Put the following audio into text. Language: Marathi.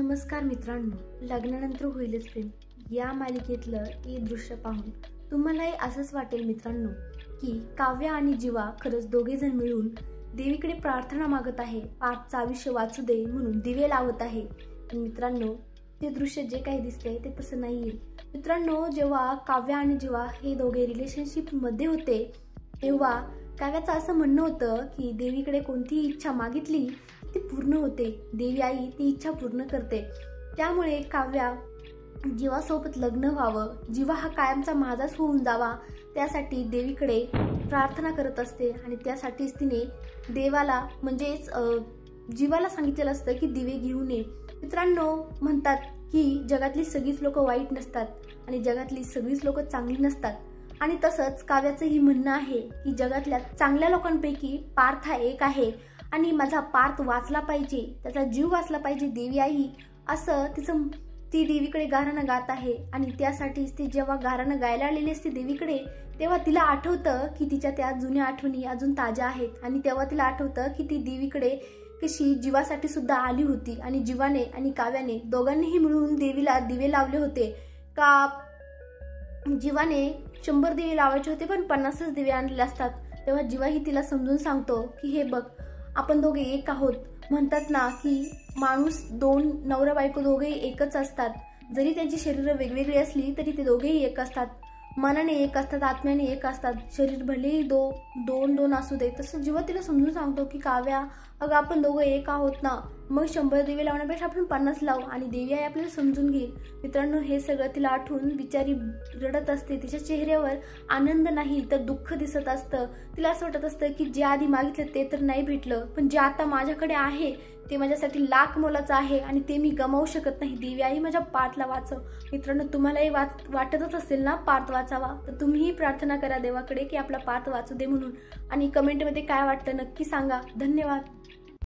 नमस्कार मित्रांनो, लग्नानंतर होईलच प्रेम या मालिकेतलं हे दृश्य पाहून तुम्हालाही असंच वाटेल मित्रांनो की काव्या आणि जीवा खरंच दोघे जण मिळून देवीकडे प्रार्थना मागत आहे, पार्थचं आयुष्य वाचू दे म्हणून दिवे लावत आहे। पण मित्रांनो, ते दृश्य जे काही दिसते ते तसं नाहीये मित्रांनो। जेव्हा काव्या आणि जीवा हे दोघे रिलेशनशिप मध्ये होते तेव्हा काव्याचं असं म्हणणं होतं की देवीकडे कोणतीही इच्छा मागितली ती पूर्ण होते, देवी आई ती इच्छा पूर्ण करते। त्यामुळे काव्या जीवासोबत लग्न व्हावं, जीवा हा कायमचा माझाच होऊन जावा त्यासाठी देवीकडे प्रार्थना करत असते आणि त्यासाठीच तिने देवाला म्हणजेच जीवाला सांगितलेलं असतं की दिवे घेऊन ये। मित्रांनो, म्हणतात की जगातली सगळीच लोक वाईट नसतात आणि जगातली सगळीच लोक चांगली नसतात आणि तसंच काव्याचं ही म्हणणं आहे की जगातल्या चांगल्या लोकांपैकी पार्थ हा एक आहे आणि माझा पार्थ वाचला पाहिजे, त्याचा जीव वाचला पाहिजे देवी आई, असं ती देवीकडे गाणं गात आहे। आणि त्यासाठीच ती जेव्हा गाणं गायला आलेली असते देवीकडे तेव्हा तिला आठवतं की तिच्या त्या जुन्या आठवणी अजून ताज्या आहेत आणि तेव्हा तिला आठवतं की ती देवीकडे कशी जीवासाठी सुद्धा आली होती आणि जीवाने आणि काव्याने दोघांनीही मिळून देवीला दिवे लावले होते। का जीवाने 100 दिवे लावायचे होते पण 50च दिवे आणलेले असतात। तेव्हा जीवाही तिला समजून सांगतो की हे बघ, आपण दोघे एक आहोत। म्हणतात ना की माणूस दोन नवरा बायको दोघेही एकच असतात, जरी त्यांची शरीर वेगवेगळी असली तरी ते दोघेही एक असतात, मनाने एक असतात, आत्म्याने एक असतात, शरीर भलेही दोन असू दे। तसं जीवा तिला समजून सांगतो की काव्या अगं आपण दोघं एक आहोत ना, मग 100 दिवे लावण्यापेक्षा आपण 50 लावू आणि देवी आई आपल्याला समजून घेईल। मित्रांनो, हे सगळं तिला आठवून बिचारी रडत असते, तिच्या चेहऱ्यावर आनंद नाही तर दुःख दिसत असतं। तिला असं वाटत असतं की जे आधी मागितलं ते तर नाही भेटलं, पण जे आता माझ्याकडे आहे ते माझ्यासाठी लाख मोलाचं आहे आणि ते मी गमावू शकत नाही। देवी आई माझ्या पार्थला वाचव। मित्रांनो, तुम्हालाही वाटतच असेल ना पार्थ वाचावा, तर तुम्हीही प्रार्थना करा देवाकडे की आपला पार्थ वाचू दे म्हणून आणि कमेंटमध्ये काय वाटतं नक्की सांगा। धन्यवाद।